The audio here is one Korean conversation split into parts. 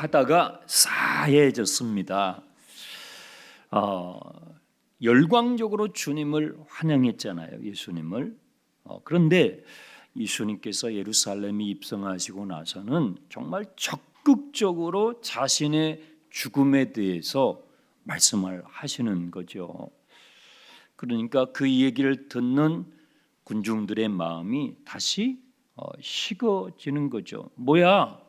하다가 싸해졌습니다. 열광적으로 주님을 환영했잖아요. 예수님을. 그런데 예수님께서 예루살렘에 입성하시고 나서는 정말 적극적으로 자신의 죽음에 대해서 말씀을 하시는 거죠. 그러니까 그 얘기를 듣는 군중들의 마음이 다시 식어지는 거죠. 뭐야?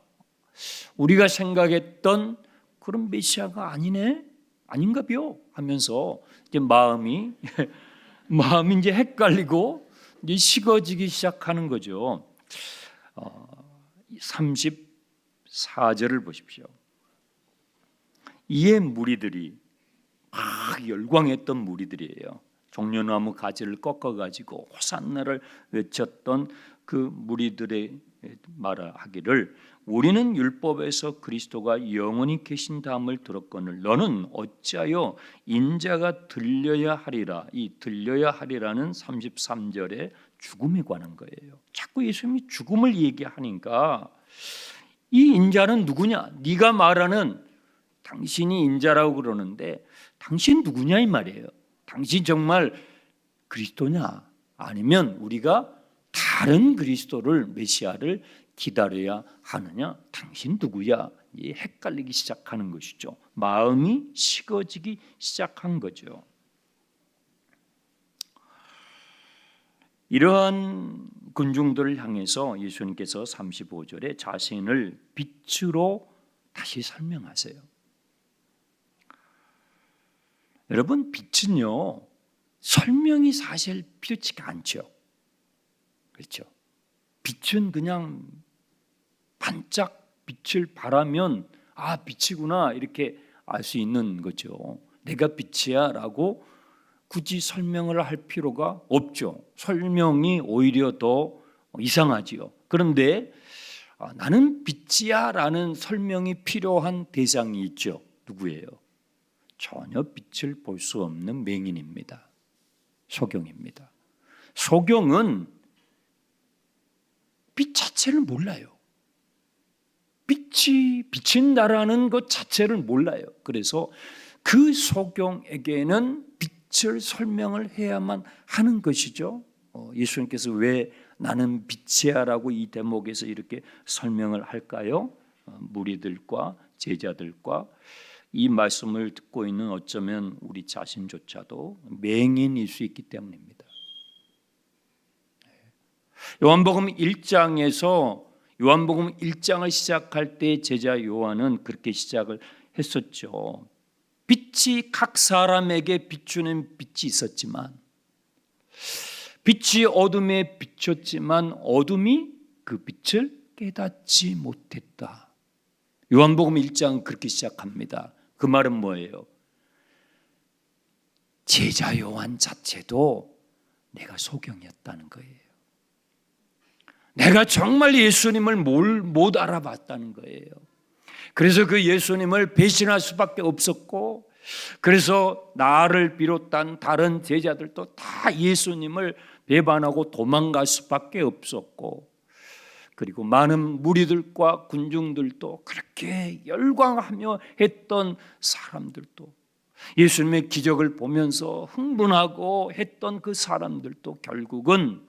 우리가 생각했던 그런 메시아가 아니네? 아닌가벼? 하면서 이제 마음이 이제 헷갈리고 이제 식어지기 시작하는 거죠. 34절을 보십시오. 이에 무리들이 막 열광했던 무리들이에요. 종려나무 가지를 꺾어가지고 호산나를 외쳤던 그 무리들의 말하기를 우리는 율법에서 그리스도가 영원히 계신다함을 들었거늘 너는 어찌하여 인자가 들려야 하리라. 이 들려야 하리라는 33절에 죽음에 관한 거예요. 자꾸 예수님이 죽음을 얘기하니까 이 인자는 누구냐? 네가 말하는 당신이 인자라고 그러는데 당신 누구냐 이 말이에요. 당신 정말 그리스도냐? 아니면 우리가 다른 그리스도를 메시아를 기다려야 하느냐? 당신 누구야? 헷갈리기 시작하는 것이죠. 마음이 식어지기 시작한 거죠. 이러한 군중들을 향해서 예수님께서 35절에 자신을 빛으로 다시 설명하세요. 여러분, 빛은요 설명이 사실 필요치가 않죠. 그렇죠? 빛은 그냥 반짝 빛을 발하면 빛이구나 이렇게 알 수 있는 거죠. 내가 빛이야 라고 굳이 설명을 할 필요가 없죠. 설명이 오히려 더 이상하지요. 그런데 나는 빛이야 라는 설명이 필요한 대상이 있죠. 누구예요? 전혀 빛을 볼 수 없는 맹인입니다. 소경입니다. 소경은 빛 자체를 몰라요. 빛이 비친다라는 것 자체를 몰라요. 그래서 그 소경에게는 빛을 설명을 해야만 하는 것이죠. 예수님께서 왜 나는 빛이야 라고 이 대목에서 이렇게 설명을 할까요? 무리들과 제자들과 이 말씀을 듣고 있는 어쩌면 우리 자신조차도 맹인일 수 있기 때문입니다. 요한복음 1장을 시작할 때 제자 요한은 그렇게 시작을 했었죠. 빛이 각 사람에게 비추는 빛이 있었지만 빛이 어둠에 비쳤지만 어둠이 그 빛을 깨닫지 못했다. 요한복음 1장 그렇게 시작합니다. 그 말은 뭐예요? 제자 요한 자체도 내가 소경이었다는 거예요. 내가 정말 예수님을 못 알아봤다는 거예요. 그래서 그 예수님을 배신할 수밖에 없었고, 그래서 나를 비롯한 다른 제자들도 다 예수님을 배반하고 도망갈 수밖에 없었고, 그리고 많은 무리들과 군중들도 그렇게 열광하며 했던 사람들도, 예수님의 기적을 보면서 흥분하고 했던 그 사람들도 결국은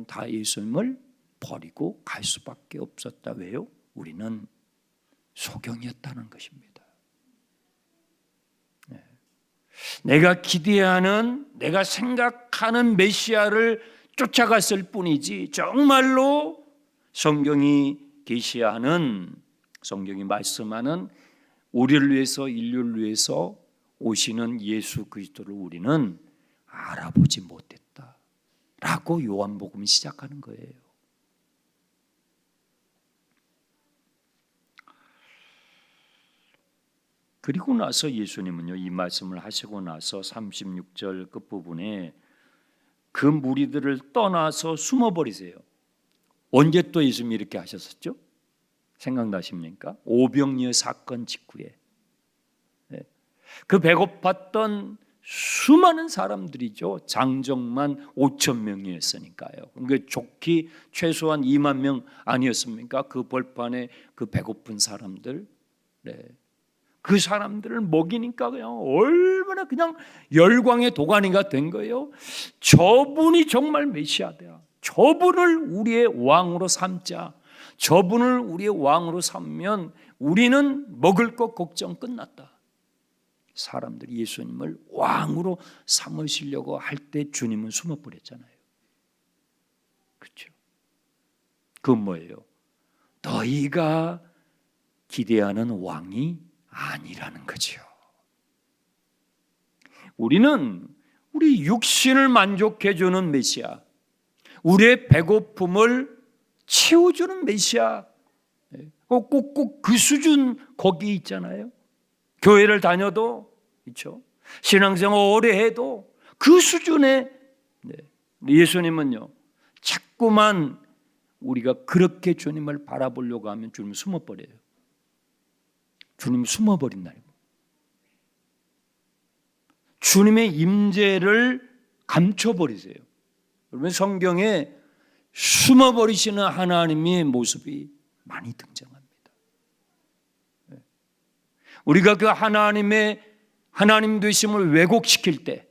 다 예수님을 버리고 갈 수밖에 없었다. 왜요? 우리는 소경이었다는 것입니다. 내가 기대하는, 내가 생각하는 메시아를 쫓아갔을 뿐이지 정말로 성경이 계시하는, 성경이 말씀하는 우리를 위해서, 인류를 위해서 오시는 예수 그리스도를 우리는 알아보지 못했다 라고 요한복음이 시작하는 거예요. 그리고 나서 예수님은요, 이 말씀을 하시고 나서 36절 끝부분에 그 무리들을 떠나서 숨어버리세요. 언제 또 예수님이 이렇게 하셨었죠? 생각나십니까? 오병이어 사건 직후에 그 배고팠던 수많은 사람들이죠. 장정만 5천 명이었으니까요. 그러니까 좋기 최소한 2만 명 아니었습니까? 그 벌판에 그 배고픈 사람들, 네. 그 사람들을 먹이니까 그냥 얼마나 그냥 열광의 도가니가 된 거예요. 저분이 정말 메시아다. 저분을 우리의 왕으로 삼자. 저분을 우리의 왕으로 삼면 우리는 먹을 것 걱정 끝났다. 사람들이 예수님을 왕으로 삼으시려고 할 때 주님은 숨어버렸잖아요. 그렇죠? 그건 뭐예요? 너희가 기대하는 왕이 아니라는 거죠. 우리는 우리 육신을 만족해주는 메시아, 우리의 배고픔을 채워주는 메시아, 꼭 그 수준 거기 있잖아요. 교회를 다녀도 그렇죠. 신앙생활 오래 해도 그 수준의 예수님은요. 자꾸만 우리가 그렇게 주님을 바라보려고 하면 주님 숨어버려요. 주님 숨어버린 날입니다. 주님의 임재를 감춰버리세요. 여러분 성경에 숨어버리시는 하나님의 모습이 많이 등장합니다. 우리가 그 하나님 되심을 왜곡시킬 때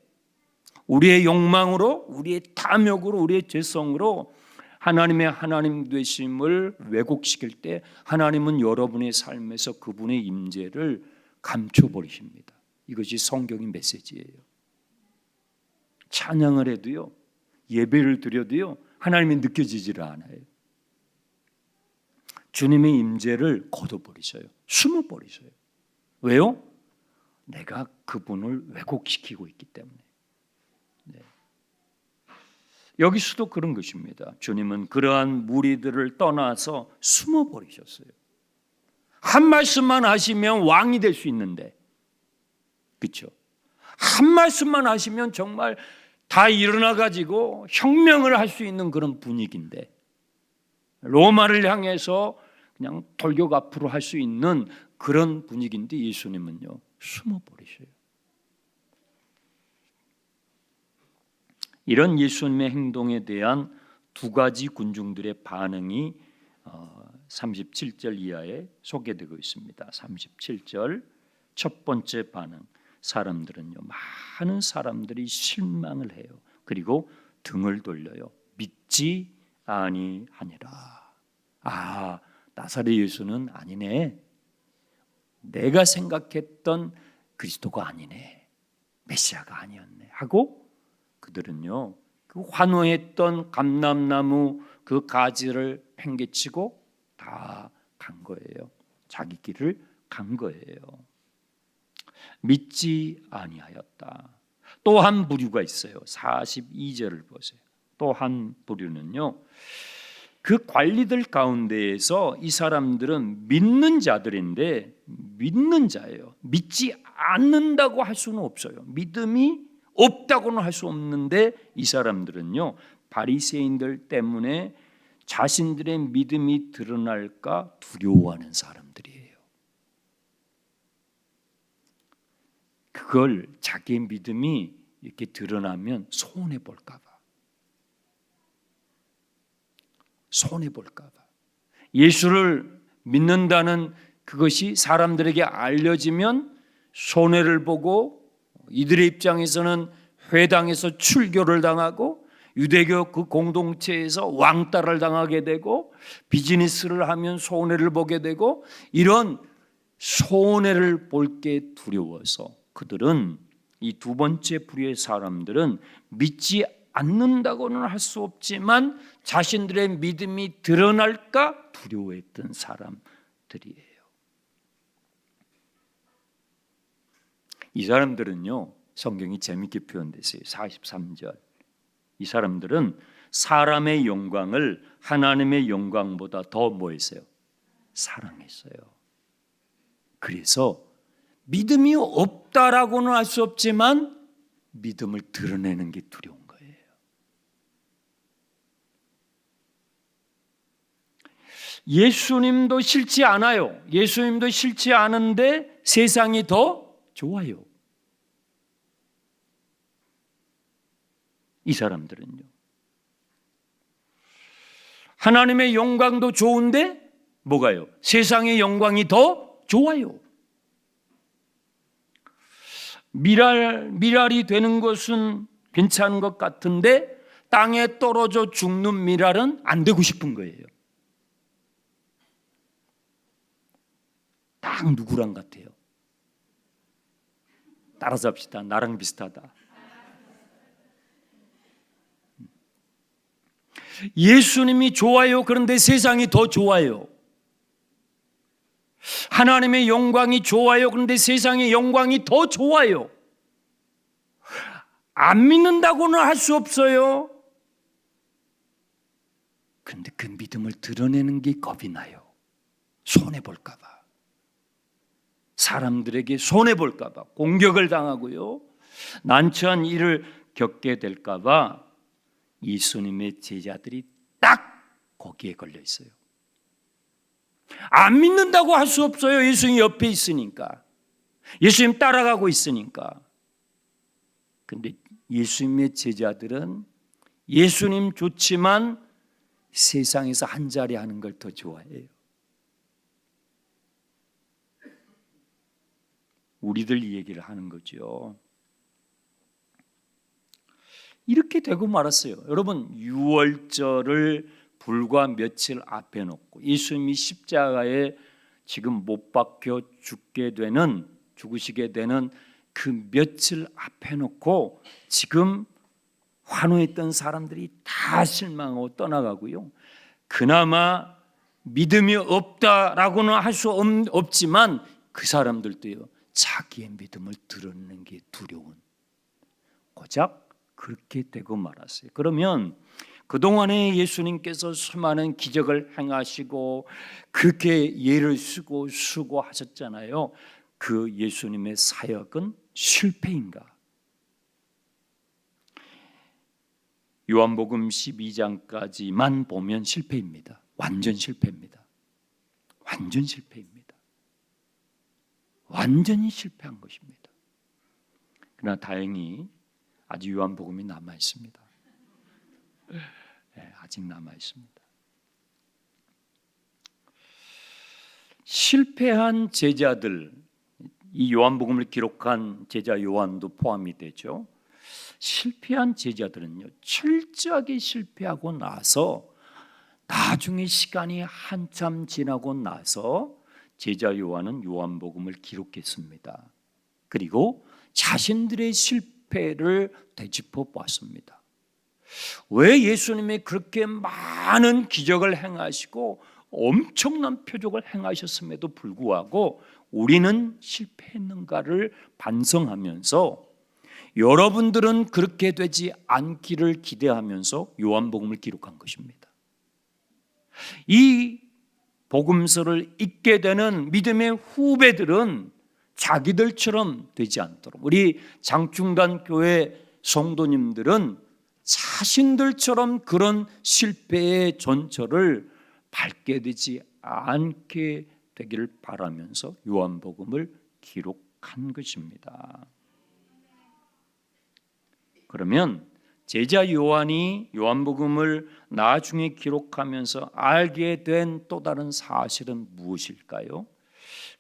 우리의 욕망으로, 우리의 탐욕으로, 우리의 죄성으로 하나님의 하나님 되심을 왜곡시킬 때 하나님은 여러분의 삶에서 그분의 임재를 감춰버리십니다. 이것이 성경의 메시지예요. 찬양을 해도요, 예배를 드려도요, 하나님이 느껴지지를 않아요. 주님의 임재를 걷어버리셔요. 숨어버리셔요. 왜요? 내가 그분을 왜곡시키고 있기 때문에. 네. 여기서도 그런 것입니다. 주님은 그러한 무리들을 떠나서 숨어버리셨어요. 한 말씀만 하시면 왕이 될 수 있는데, 그렇죠? 한 말씀만 하시면 정말 다 일어나가지고 혁명을 할 수 있는 그런 분위기인데, 로마를 향해서 그냥 돌격 앞으로 할 수 있는 그런 분위기인데 예수님은요 숨어버리셔요. 이런 예수님의 행동에 대한 두 가지 군중들의 반응이 37절 이하에 소개되고 있습니다. 37절 첫 번째 반응, 사람들은요, 많은 사람들이 실망을 해요. 그리고 등을 돌려요. 믿지 아니하니라. 아, 나사렛 예수는 아니네. 내가 생각했던 그리스도가 아니네. 메시아가 아니었네. 하고 그들은요, 그 환호했던 감람나무 그 가지를 팽개치고 다 간 거예요. 자기 길을 간 거예요. 믿지 아니하였다. 또 한 부류가 있어요. 42절을 보세요. 또 한 부류는요, 그 관리들 가운데에서 이 사람들은 믿는 자들인데 믿는 자예요. 믿지 않는다고 할 수는 없어요. 믿음이 없다고는 할 수 없는데 이 사람들은요, 바리새인들 때문에 자신들의 믿음이 드러날까 두려워하는 사람들이에요. 그걸 자기의 믿음이 이렇게 드러나면 손해 볼까 봐. 손해 볼까 봐. 예수를 믿는다는 그것이 사람들에게 알려지면 손해를 보고 이들의 입장에서는 회당에서 출교를 당하고 유대교 그 공동체에서 왕따를 당하게 되고 비즈니스를 하면 손해를 보게 되고 이런 손해를 볼 게 두려워서 그들은 이 두 번째 부류의 사람들은 믿지 않는다고는 할 수 없지만 자신들의 믿음이 드러날까 두려워했던 사람들이에요. 이 사람들은요, 성경이 재밌게 표현됐어요. 43절. 이 사람들은 사람의 영광을 하나님의 영광보다 더 뭐했어요? 사랑했어요. 그래서 믿음이 없다라고는 할 수 없지만 믿음을 드러내는 게 두려운 거예요. 예수님도 싫지 않아요. 예수님도 싫지 않은데 세상이 더 좋아요. 이 사람들은요. 하나님의 영광도 좋은데 뭐가요? 세상의 영광이 더 좋아요. 미랄이 되는 것은 괜찮은 것 같은데 땅에 떨어져 죽는 미랄은 안 되고 싶은 거예요. 딱 누구랑 같아요? 따라서 합시다. 나랑 비슷하다. 예수님이 좋아요. 그런데 세상이 더 좋아요. 하나님의 영광이 좋아요. 그런데 세상의 영광이 더 좋아요. 안 믿는다고는 할 수 없어요. 그런데 그 믿음을 드러내는 게 겁이 나요. 손해볼까 봐. 사람들에게 손해볼까 봐. 공격을 당하고요. 난처한 일을 겪게 될까 봐 예수님의 제자들이 딱 거기에 걸려 있어요. 안 믿는다고 할 수 없어요. 예수님 옆에 있으니까. 예수님 따라가고 있으니까. 그런데 예수님의 제자들은 예수님 좋지만 세상에서 한 자리 하는 걸 더 좋아해요. 우리들 이 얘기를 하는 거죠. 이렇게 되고 말았어요. 여러분, 유월절을 불과 며칠 앞에 놓고 예수님이 십자가에 지금 못 박혀 죽으시게 되는 그 며칠 앞에 놓고 지금 환호했던 사람들이 다 실망하고 떠나가고요. 그나마 믿음이 없다라고는 할 수 없지만 그 사람들도요. 자기의 믿음을 드러내는 게 두려운 고작 그렇게 되고 말았어요. 그러면 그동안에 예수님께서 수많은 기적을 행하시고 그렇게 예를 쓰고 수고하셨잖아요. 그 예수님의 사역은 실패인가? 요한복음 12장까지만 보면 실패입니다. 완전 실패입니다. 완전 실패입니다. 완전히 실패한 것입니다. 그러나 다행히 아직 요한복음이 남아 있습니다. 네, 아직 남아 있습니다. 실패한 제자들, 이 요한복음을 기록한 제자 요한도 포함이 되죠. 실패한 제자들은요, 철저하게 실패하고 나서 나중에 시간이 한참 지나고 나서 제자 요한은 요한복음을 기록했습니다. 그리고 자신들의 실패를 되짚어 보았습니다. 왜 예수님이 그렇게 많은 기적을 행하시고 엄청난 표적을 행하셨음에도 불구하고 우리는 실패했는가를 반성하면서 여러분들은 그렇게 되지 않기를 기대하면서 요한복음을 기록한 것입니다. 이 복음서를 읽게 되는 믿음의 후배들은 자기들처럼 되지 않도록, 우리 장충단 교회 성도님들은 자신들처럼 그런 실패의 전철을 밟게 되지 않게 되기를 바라면서 요한복음을 기록한 것입니다. 그러면 제자 요한이 요한복음을 나중에 기록하면서 알게 된 또 다른 사실은 무엇일까요?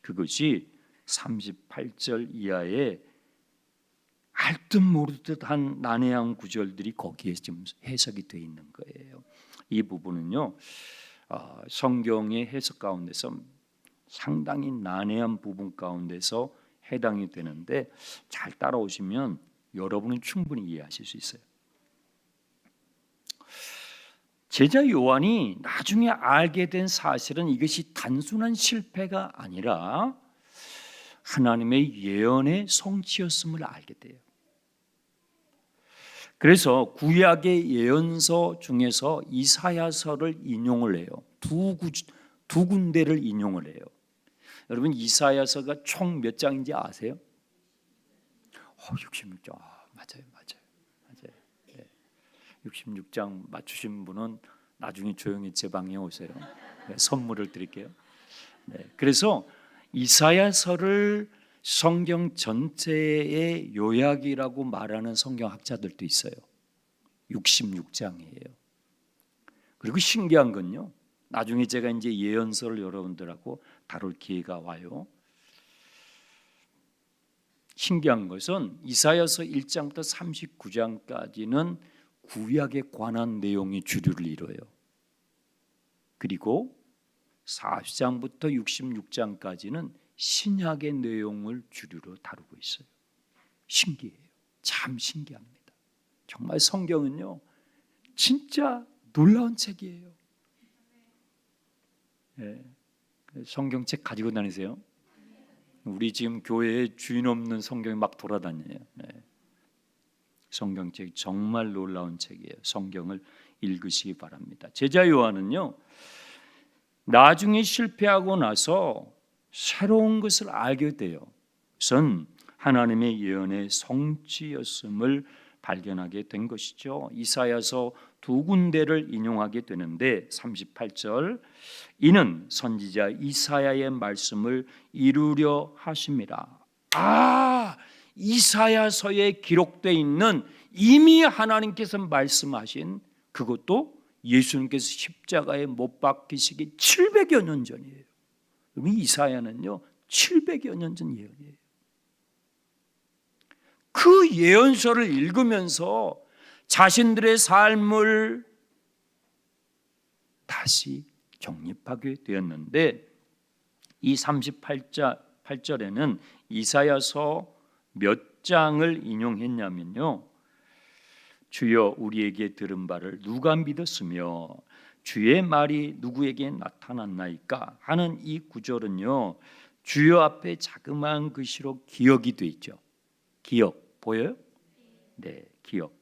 그것이 38절 이하에 알 듯 모를 듯한 난해한 구절들이 거기에 지금 해석이 되어 있는 거예요. 이 부분은요, 성경의 해석 가운데서 상당히 난해한 부분 가운데서 해당이 되는데 잘 따라오시면 여러분은 충분히 이해하실 수 있어요. 제자 요한이 나중에 알게 된 사실은 이것이 단순한 실패가 아니라 하나님의 예언의 성취였음을 알게 돼요. 그래서 구약의 예언서 중에서 이사야서를 인용을 해요. 두 군데를 인용을 해요. 여러분, 이사야서가 총 몇 장인지 아세요? 66장. 맞아요. 66장 맞추신 분은 나중에 조용히 제 방에 오세요. 네, 선물을 드릴게요. 네, 그래서 이사야서를 성경 전체의 요약이라고 말하는 성경학자들도 있어요. 66장이에요. 그리고 신기한 건요, 나중에 제가 이제 예언서를 여러분들하고 다룰 기회가 와요. 신기한 것은 이사야서 1장부터 39장까지는 구약에 관한 내용이 주류를 이뤄요. 그리고 40장부터 66장까지는 신약의 내용을 주류로 다루고 있어요. 신기해요. 참 신기합니다. 정말 성경은요, 진짜 놀라운 책이에요. 네. 성경책 가지고 다니세요? 우리 지금 교회에 주인 없는 성경이 막 돌아다녀요. 네. 성경책 정말 놀라운 책이에요. 성경을 읽으시기 바랍니다. 제자 요한은요, 나중에 실패하고 나서 새로운 것을 알게 돼요. 그것은 하나님의 예언의 성취였음을 발견하게 된 것이죠. 이사야서 두 군데를 인용하게 되는데 38절, 이는 선지자 이사야의 말씀을 이루려 하심이라. 이사야서에 기록되어 있는 이미 하나님께서 말씀하신 그것도 예수님께서 십자가에 못 박히시기 700여 년 전이에요. 그럼 이사야는요 700여 년 전 예언이에요. 그 예언서를 읽으면서 자신들의 삶을 다시 정립하게 되었는데, 이 38절에는 이사야서 몇 장을 인용했냐면요, 주여 우리에게 들은 바를 누가 믿었으며 주의 말이 누구에게 나타났나이까 하는 이 구절은요, 주여 앞에 자그마한 글씨로 기억이 돼 있죠. 기억 보여요? 네, 기억.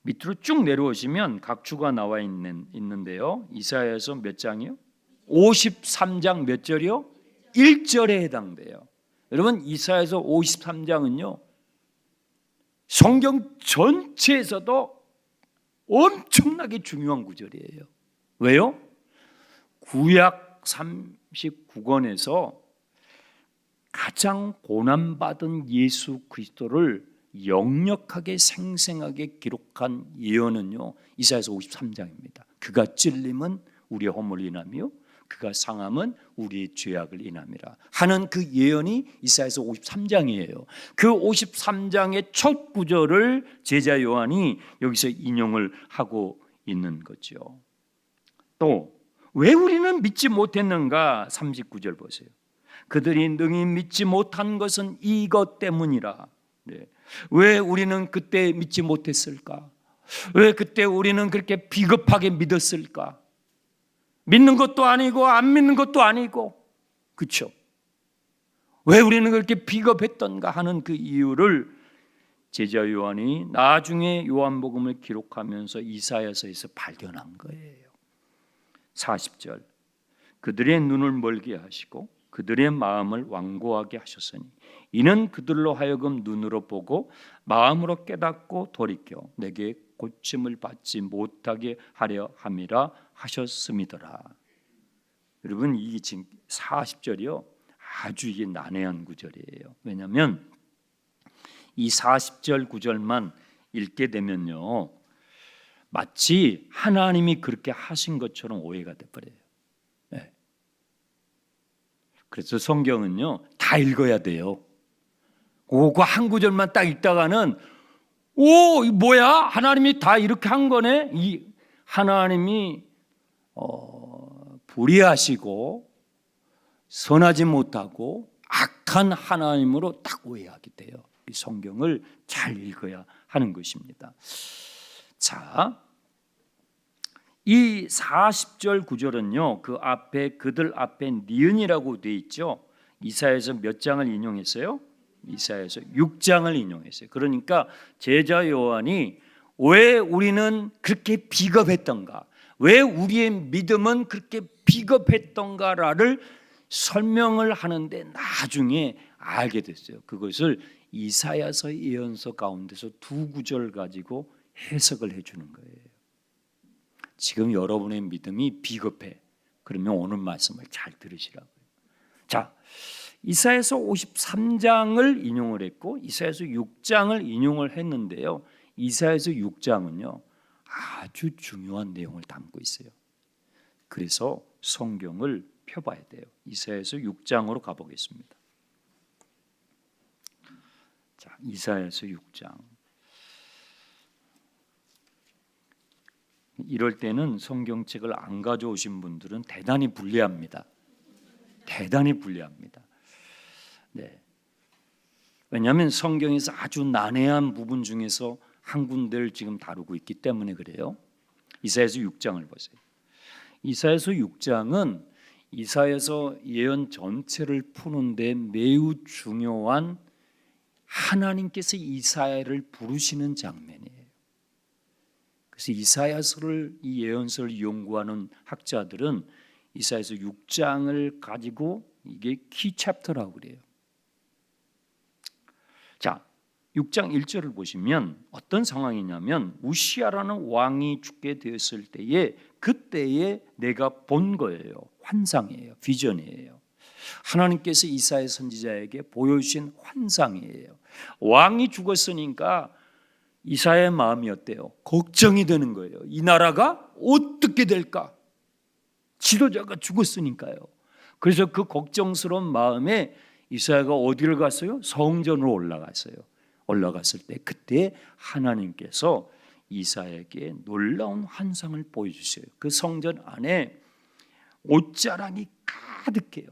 밑으로 쭉 내려오시면 각주가 나와 있는데요. 이사야서 몇 장이요? 53장 몇 절이요? 1절에 해당돼요. 여러분, 이사야서 53장은요 성경 전체에서도 엄청나게 중요한 구절이에요. 왜요? 구약 39권에서 가장 고난받은 예수 그리스도를 역력하게 생생하게 기록한 예언은요 이사야서 53장입니다. 그가 찔림은 우리의 허물을 인하며 그가 상함은 우리의 죄악을 인함이라 하는 그 예언이 이사야서 53장이에요. 그 53장의 첫 구절을 제자 요한이 여기서 인용을 하고 있는 거죠. 또 왜 우리는 믿지 못했는가? 39절 보세요. 그들이 능히 믿지 못한 것은 이것 때문이라. 네. 왜 우리는 그때 믿지 못했을까? 왜 그때 우리는 그렇게 비겁하게 믿었을까? 믿는 것도 아니고 안 믿는 것도 아니고, 그렇죠? 왜 우리는 그렇게 비겁했던가 하는 그 이유를 제자 요한이 나중에 요한복음을 기록하면서 이사야서에서 발견한 거예요. 40절, 그들의 눈을 멀게 하시고 그들의 마음을 완고하게 하셨으니 이는 그들로 하여금 눈으로 보고 마음으로 깨닫고 돌이켜 내게 고침을 받지 못하게 하려 함이라 하셨음이더라. 여러분, 이 지금 40절이요 아주 이게 난해한 구절이에요. 왜냐하면 이 40절 구절만 읽게 되면요 마치 하나님이 그렇게 하신 것처럼 오해가 돼버려요. 네. 그래서 성경은요 다 읽어야 돼요. 그거 한 구절만 딱 읽다가는 오, 뭐야? 하나님이 다 이렇게 한 거네? 이 하나님이 불의하시고 선하지 못하고 악한 하나님으로 딱 오해하게 돼요. 이 성경을 잘 읽어야 하는 것입니다. 자, 이 40절 구절은요 그 앞에 그들 앞에 니은이라고 돼 있죠. 이사야서 몇 장을 인용했어요? 이사야서 6장을 인용했어요. 그러니까 제자 요한이 왜 우리는 그렇게 비겁했던가, 왜 우리의 믿음은 그렇게 비겁했던가를 설명을 하는데 나중에 알게 됐어요. 그것을 이사야서 예언서 가운데서 두 구절 가지고 해석을 해주는 거예요. 지금 여러분의 믿음이 비겁해. 그러면 오늘 말씀을 잘 들으시라고요. 자, 이사야서 53장을 인용을 했고 이사야서 6장을 인용을 했는데요. 이사야서 6장은요 아주 중요한 내용을 담고 있어요. 그래서 성경을 펴봐야 돼요. 이사야서 6장으로 가보겠습니다. 자, 이사야서 6장. 이럴 때는 성경책을 안 가져오신 분들은 대단히 불리합니다. 대단히 불리합니다. 네. 왜냐하면 성경에서 아주 난해한 부분 중에서 한 군데를 지금 다루고 있기 때문에 그래요. 이사야서 6장을 보세요. 이사야서 6장은 이사야서 예언 전체를 푸는데 매우 중요한 하나님께서 이사야를 부르시는 장면이에요. 그래서 이사야서를 이 예언서를 연구하는 학자들은 이사야서 6장을 가지고 이게 키 챕터라고 그래요. 자, 6장 1절을 보시면 어떤 상황이냐면 우시야라는 왕이 죽게 되었을 때에 그때에 내가 본 거예요. 환상이에요. 비전이에요. 하나님께서 이사야 선지자에게 보여주신 환상이에요. 왕이 죽었으니까 이사야의 마음이 어때요? 걱정이 되는 거예요. 이 나라가 어떻게 될까? 지도자가 죽었으니까요. 그래서 그 걱정스러운 마음에 이사야가 어디를 갔어요? 성전으로 올라갔어요. 올라갔을 때 그때 하나님께서 이사야에게 놀라운 환상을 보여주세요. 그 성전 안에 옷자락이 가득해요.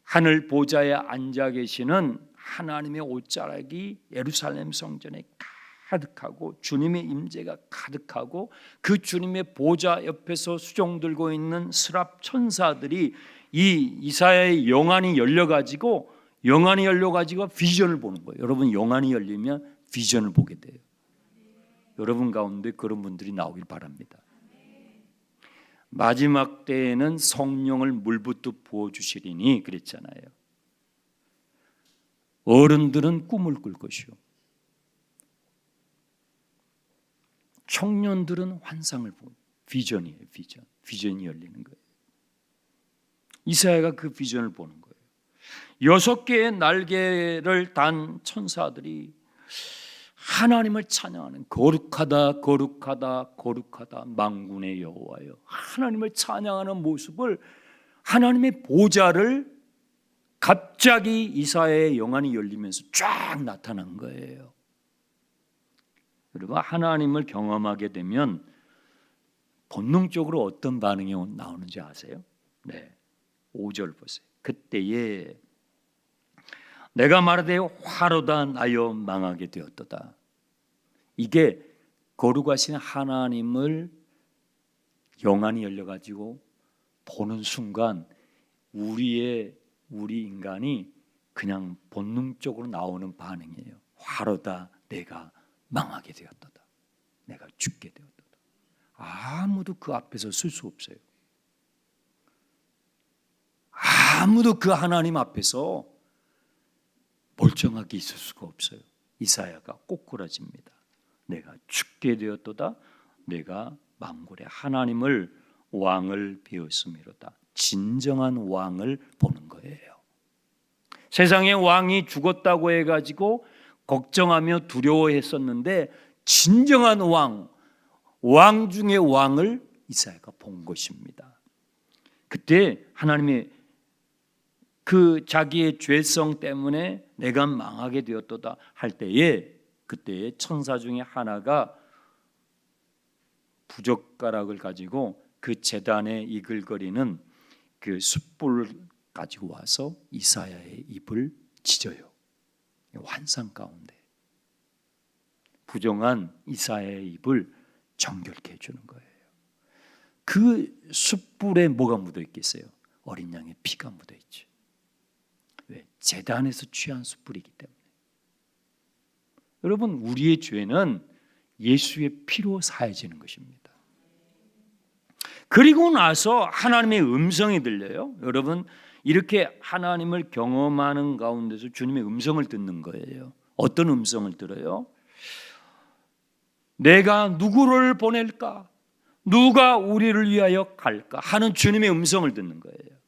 하늘 보좌에 앉아 계시는 하나님의 옷자락이 예루살렘 성전에 가득하고 주님의 임재가 가득하고 그 주님의 보좌 옆에서 수종 들고 있는 스랍 천사들이 이 이사야의 영안이 열려가지고 비전을 보는 거예요. 여러분 영안이 열리면 비전을 보게 돼요. 여러분 가운데 그런 분들이 나오길 바랍니다. 마지막 때에는 성령을 물붓듯 부어주시리니 그랬잖아요. 어른들은 꿈을 꿀 것이요 청년들은 환상을 보는 비전이에요. 비전이 열리는 거예요. 이사야가 그 비전을 보는 거예요. 6개의 날개를 단 천사들이 하나님을 찬양하는 거룩하다 거룩하다 거룩하다 만군의 여호와여 하나님을 찬양하는 모습을 하나님의 보좌를 갑자기 이사야의 영안이 열리면서 쫙 나타난 거예요. 여러분 하나님을 경험하게 되면 본능적으로 어떤 반응이 나오는지 아세요? 네, 5절 보세요. 그때에 내가 말하되 화로다 나여 망하게 되었도다. 이게 거룩하신 하나님을 영안이 열려가지고 보는 순간 우리 인간이 그냥 본능적으로 나오는 반응이에요. 화로다 내가 망하게 되었도다. 내가 죽게 되었도다. 아무도 그 앞에서 설 수 없어요. 아무도 그 하나님 앞에서 멀쩡하게 있을 수가 없어요. 이사야가 꼬꾸라집니다. 내가 죽게 되었도다. 내가 만군의 하나님을 왕을 배웠음이로다. 진정한 왕을 보는 거예요. 세상의 왕이 죽었다고 해가지고 걱정하며 두려워했었는데 진정한 왕 중의 왕을 이사야가 본 것입니다. 그때 하나님의 그 자기의 죄성 때문에 내가 망하게 되었도다 할 때에 그때에 천사 중에 하나가 부젓가락을 가지고 그 제단에 이글거리는 그 숯불을 가지고 와서 이사야의 입을 찢어요. 환상 가운데 부정한 이사야의 입을 정결케 해주는 거예요. 그 숯불에 뭐가 묻어 있겠어요? 어린 양의 피가 묻어 있죠. 왜? 제단에서 취한 숯불이기 때문에. 여러분 우리의 죄는 예수의 피로 사해지는 것입니다. 그리고 나서 하나님의 음성이 들려요. 여러분 이렇게 하나님을 경험하는 가운데서 주님의 음성을 듣는 거예요. 어떤 음성을 들어요? 내가 누구를 보낼까? 누가 우리를 위하여 갈까? 하는 주님의 음성을 듣는 거예요.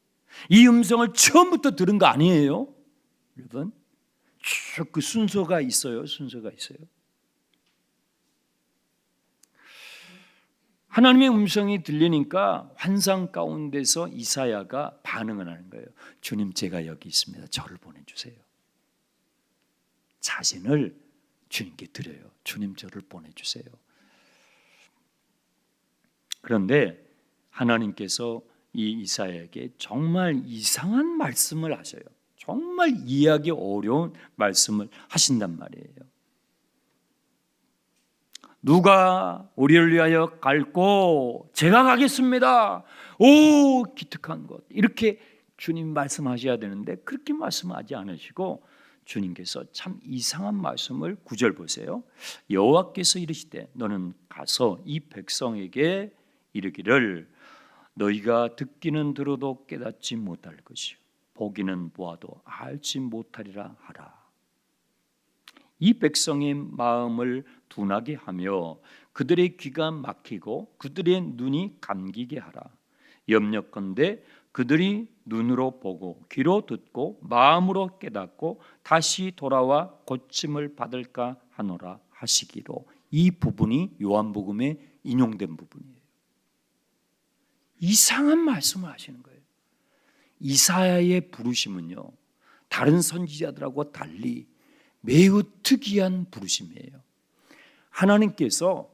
이 음성을 처음부터 들은 거 아니에요. 여러분 쭉 그 순서가 있어요. 하나님의 음성이 들리니까 환상 가운데서 이사야가 반응을 하는 거예요. 주님, 제가 여기 있습니다. 저를 보내주세요. 자신을 주님께 드려요. 주님, 저를 보내주세요. 그런데 하나님께서 이 이사야에게 정말 이상한 말씀을 하셔요. 정말 이해하기 어려운 말씀을 하신단 말이에요. 누가 우리를 위하여 갈고 제가 가겠습니다. 오, 기특한 것. 이렇게 주님 말씀하셔야 되는데 그렇게 말씀하지 않으시고 주님께서 참 이상한 말씀을 9절 보세요. 여호와께서 이르시되 너는 가서 이 백성에게 이르기를 너희가 듣기는 들어도 깨닫지 못할 것이요 보기는 보아도 알지 못하리라 하라. 이 백성의 마음을 둔하게 하며 그들의 귀가 막히고 그들의 눈이 감기게 하라. 염려컨대 그들이 눈으로 보고 귀로 듣고 마음으로 깨닫고 다시 돌아와 고침을 받을까 하노라 하시기로. 이 부분이 요한복음에 인용된 부분이에요. 이상한 말씀을 하시는 거예요. 이사야의 부르심은요, 다른 선지자들하고 달리 매우 특이한 부르심이에요. 하나님께서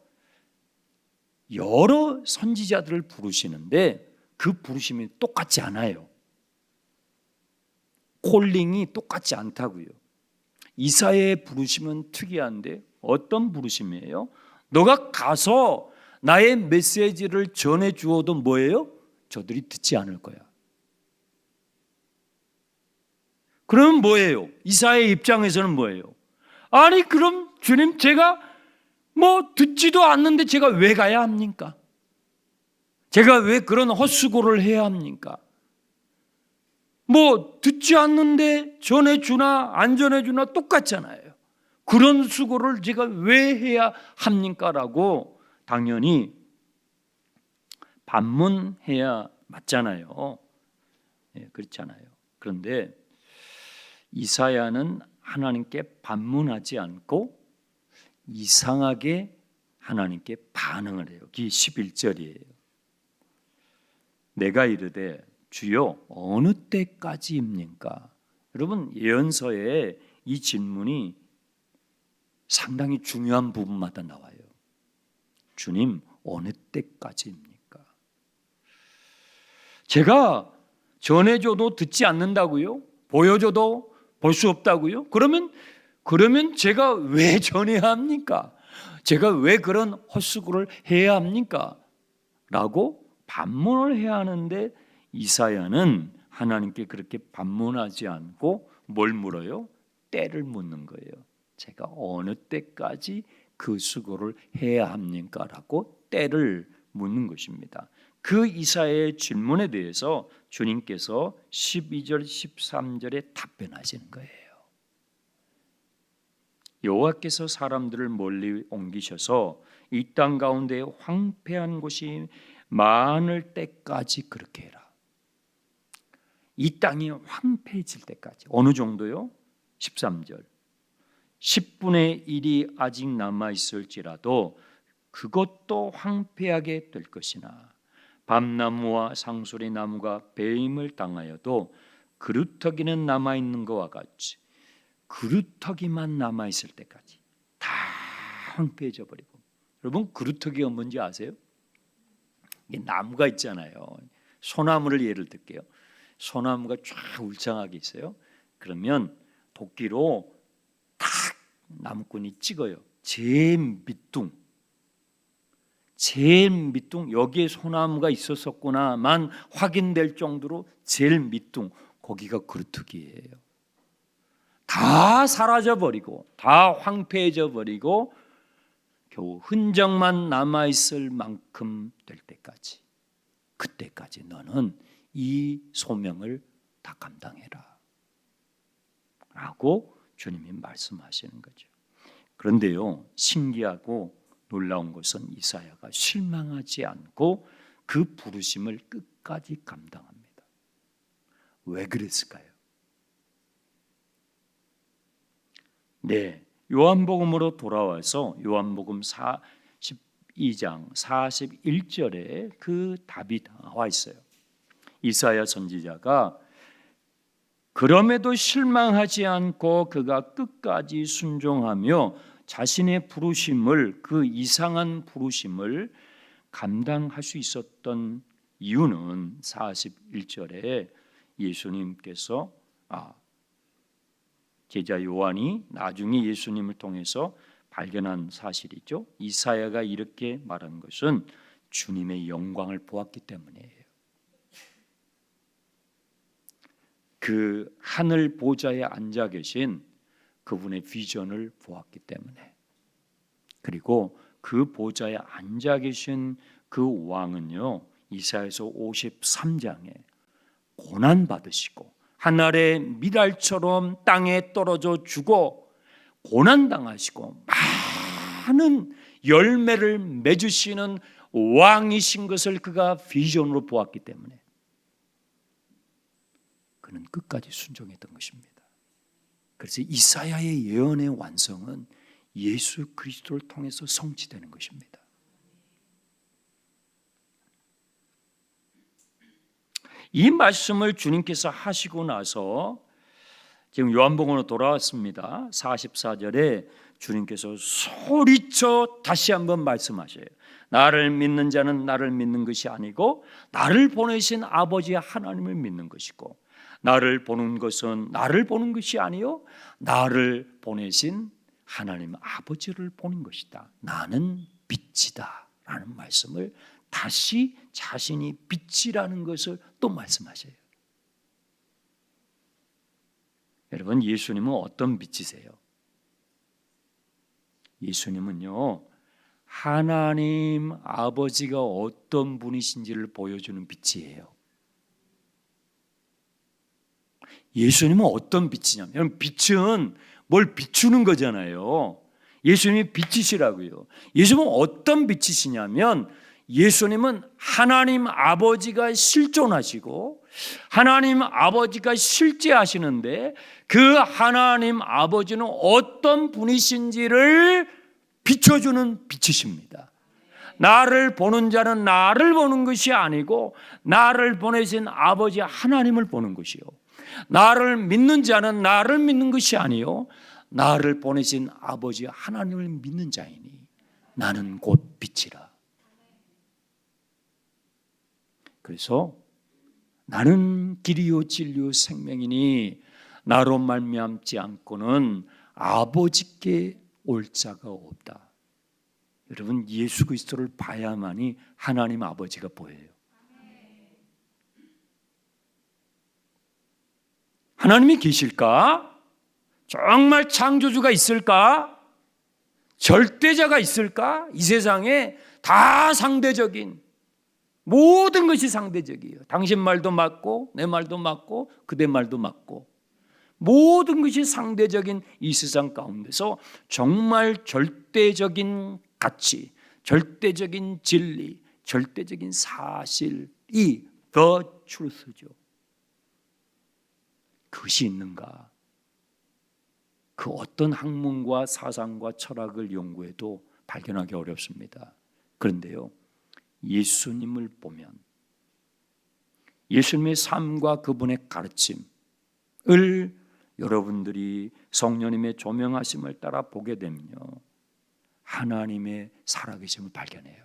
여러 선지자들을 부르시는데 그 부르심이 똑같지 않아요. 콜링이 똑같지 않다고요. 이사야의 부르심은 특이한데 어떤 부르심이에요? 너가 가서 나의 메시지를 전해 주어도 뭐예요? 저들이 듣지 않을 거야. 그럼 뭐예요? 이사야의 입장에서는 뭐예요? 아니 그럼 주님, 제가 듣지도 않는데 제가 왜 가야 합니까? 제가 왜 그런 헛수고를 해야 합니까? 듣지 않는데 전해주나 안 전해주나 똑같잖아요. 그런 수고를 제가 왜 해야 합니까? 라고 당연히 반문해야 맞잖아요. 네, 그렇잖아요. 그런데 이사야는 하나님께 반문하지 않고 이상하게 하나님께 반응을 해요. 이 11절이에요. 내가 이르되 주여 어느 때까지입니까? 여러분, 예언서에 이 질문이 상당히 중요한 부분마다 나와요. 주님, 어느 때까지입니까? 제가 전해줘도 듣지 않는다고요? 보여줘도 볼 수 없다고요? 그러면 제가 왜 전해야 합니까? 제가 왜 그런 헛수고를 해야 합니까? 라고 반문을 해야 하는데 이사야는 하나님께 그렇게 반문하지 않고 뭘 물어요? 때를 묻는 거예요. 제가 어느 때까지 그 수고를 해야 합니까? 라고 때를 묻는 것입니다. 그 이사야의 질문에 대해서 주님께서 12절 13절에 답변하시는 거예요. 여호와께서 사람들을 멀리 옮기셔서 이 땅 가운데 황폐한 곳이 많을 때까지 그렇게 해라. 이 땅이 황폐해질 때까지. 어느 정도요? 13절 10분의 1이 아직 남아있을지라도 그것도 황폐하게 될 것이나 밤나무와 상수리 나무가 배임을 당하여도 그루터기는 남아있는 것과 같이 그루터기만 남아있을 때까지 다 황폐해져 버리고. 여러분, 그루터기가 뭔지 아세요? 이게 나무가 있잖아요. 소나무를 예를 들게요. 소나무가 쫙 울창하게 있어요. 그러면 도끼로 탁 나무꾼이 찍어요. 제일 밑둥 여기에 소나무가 있었었구나만 확인될 정도로 제일 밑둥, 거기가 그루터기예요. 다 사라져 버리고 다 황폐해져 버리고 겨우 흔적만 남아있을 만큼 될 때까지, 그때까지 너는 이 소명을 다 감당해라 라고 주님이 말씀하시는 거죠. 그런데요, 신기하고 놀라운 것은 이사야가 실망하지 않고 그 부르심을 끝까지 감당합니다. 왜 그랬을까요? 네, 요한복음으로 돌아와서 요한복음 42장 41절에 그 답이 나와 있어요. 이사야 선지자가 그럼에도 실망하지 않고 그가 끝까지 순종하며 자신의 부르심을, 그 이상한 부르심을 감당할 수 있었던 이유는 41절에 예수님께서 제자 요한이 나중에 예수님을 통해서 발견한 사실이죠. 이사야가 이렇게 말한 것은 주님의 영광을 보았기 때문이에요. 그 하늘 보좌에 앉아 계신 그분의 비전을 보았기 때문에, 그리고 그 보좌에 앉아 계신 그 왕은요, 이사야서 53장에 고난 받으시고 하늘의 미랄처럼 땅에 떨어져 죽어 고난 당하시고 많은 열매를 맺으시는 왕이신 것을 그가 비전으로 보았기 때문에 그는 끝까지 순종했던 것입니다. 그래서 이사야의 예언의 완성은 예수 그리스도를 통해서 성취되는 것입니다. 이 말씀을 주님께서 하시고 나서 지금 요한복음으로 돌아왔습니다. 44절에 주님께서 소리쳐 다시 한번 말씀하셔요. 나를 믿는 자는 나를 믿는 것이 아니고 나를 보내신 아버지 하나님을 믿는 것이고, 나를 보는 것은 나를 보는 것이 아니요 나를 보내신 하나님 아버지를 보는 것이다. 나는 빛이다 라는 말씀을 다시 자신이 빛이라는 것을 또 말씀하셔요. 여러분, 예수님은 어떤 빛이세요? 예수님은요, 하나님 아버지가 어떤 분이신지를 보여주는 빛이에요. 예수님은 어떤 빛이냐면, 빛은 뭘 비추는 거잖아요. 예수님이 빛이시라고요. 예수님은 어떤 빛이시냐면, 예수님은 하나님 아버지가 실존하시고 하나님 아버지가 실제하시는데, 그 하나님 아버지는 어떤 분이신지를 비춰주는 빛이십니다. 나를 보는 자는 나를 보는 것이 아니고 나를 보내신 아버지 하나님을 보는 것이요, 나를 믿는 자는 나를 믿는 것이 아니요 나를 보내신 아버지 하나님을 믿는 자이니 나는 곧 빛이라. 그래서 나는 길이요 진리요 생명이니 나로 말미암지 않고는 아버지께 올 자가 없다. 여러분, 예수 그리스도를 봐야만이 하나님 아버지가 보여요. 하나님이 계실까? 정말 창조주가 있을까? 절대자가 있을까? 이 세상에 다 상대적인, 모든 것이 상대적이에요. 당신 말도 맞고 내 말도 맞고 그대 말도 맞고 모든 것이 상대적인 이 세상 가운데서 정말 절대적인 가치, 절대적인 진리, 절대적인 사실이 the truth죠. 그것이 있는가? 그 어떤 학문과 사상과 철학을 연구해도 발견하기 어렵습니다. 그런데요, 예수님을 보면 예수님의 삶과 그분의 가르침을 여러분들이 성령님의 조명하심을 따라 보게 되면요, 하나님의 살아계심을 발견해요.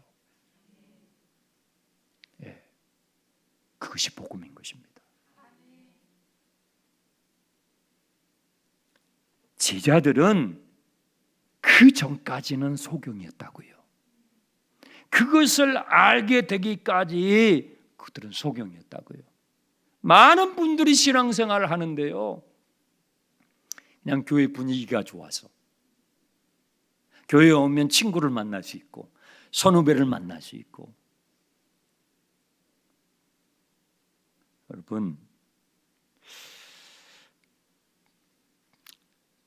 그것이 복음인 것입니다. 제자들은 그 전까지는 소경이었다고요. 그것을 알게 되기까지 그들은 소경이었다고요. 많은 분들이 신앙생활을 하는데요, 그냥 교회 분위기가 좋아서 교회에 오면 친구를 만날 수 있고 선후배를 만날 수 있고. 여러분,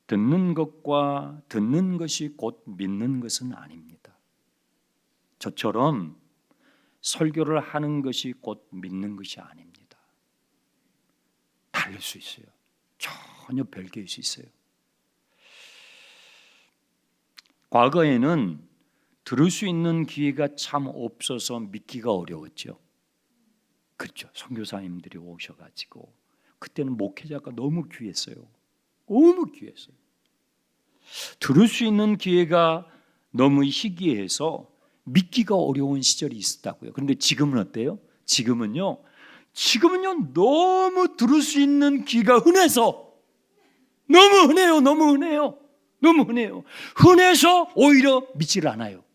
듣는 것과 듣는 것이 곧 믿는 것은 아닙니다. 저처럼 설교를 하는 것이 곧 믿는 것이 아닙니다. 다를 수 있어요. 전혀 별개일 수 있어요. 과거에는 들을 수 있는 기회가 참 없어서 믿기가 어려웠죠. 그렇죠. 선교사님들이 오셔가지고 그때는 목회자가 너무 귀했어요. 너무 귀했어요. 들을 수 있는 기회가 너무 희귀해서 믿기가 어려운 시절이 있었다고요. 그런데 지금은 어때요? 지금은요 너무 들을 수 있는 기회가 흔해서 너무 흔해요. 흔해서 오히려 믿질 않아요.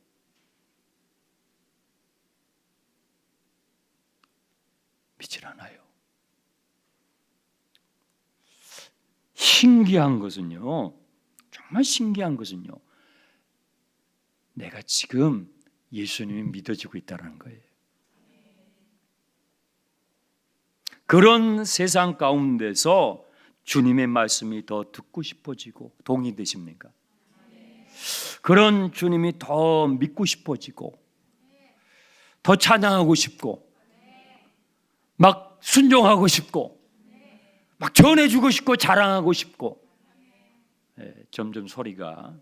신기한 것은요, 정말 신기한 것은요, 내가 지금 예수님이 믿어지고 있다는 거예요. 그런 세상 가운데서 주님의 말씀이 더 듣고 싶어지고, 동의되십니까? 그런 주님이 더 믿고 싶어지고, 더 찬양하고 싶고, 막 순종하고 싶고, 막 전해주고 싶고, 자랑하고 싶고, 점점 소리가.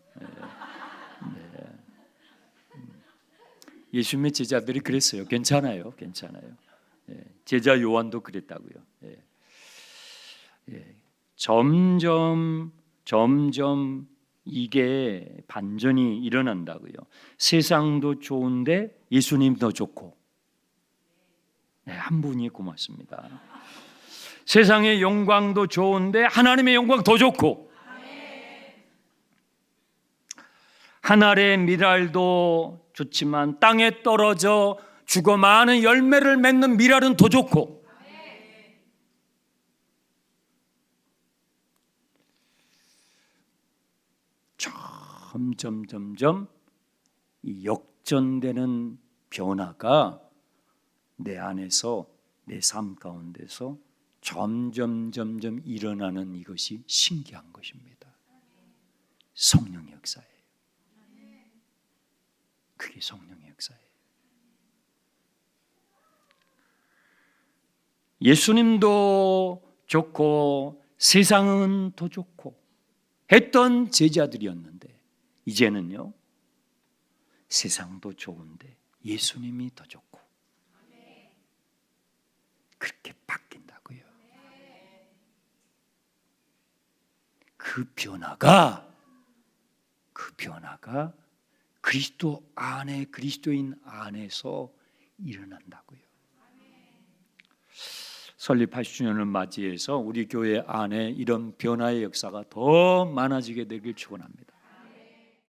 예수님의 제자들이 그랬어요. 괜찮아요. 제자 요한도 그랬다고요. 점점 이게 반전이 일어난다고요. 세상도 좋은데 예수님도 좋고, 한 분이 고맙습니다. 세상의 영광도 좋은데 하나님의 영광 더 좋고, 하늘의 미랄도 좋지만 땅에 떨어져 죽어 많은 열매를 맺는 미랄은 더 좋고, 점점 이 역전되는 변화가 내 안에서, 내 삶 가운데서 점점 일어나는 이것이 신기한 것입니다. 성령의 역사예요. 그게 성령의 역사예요. 예수님도 좋고 세상은 더 좋고 했던 제자들이었는데, 이제는요, 세상도 좋은데 예수님이 더 좋고, 그렇게 바뀐다고요. 그 변화가 그리스도 안에, 그리스도인 안에서 일어난다고요. 설립 80주년을 맞이해서 우리 교회 안에 이런 변화의 역사가 더 많아지게 되길 축원합니다.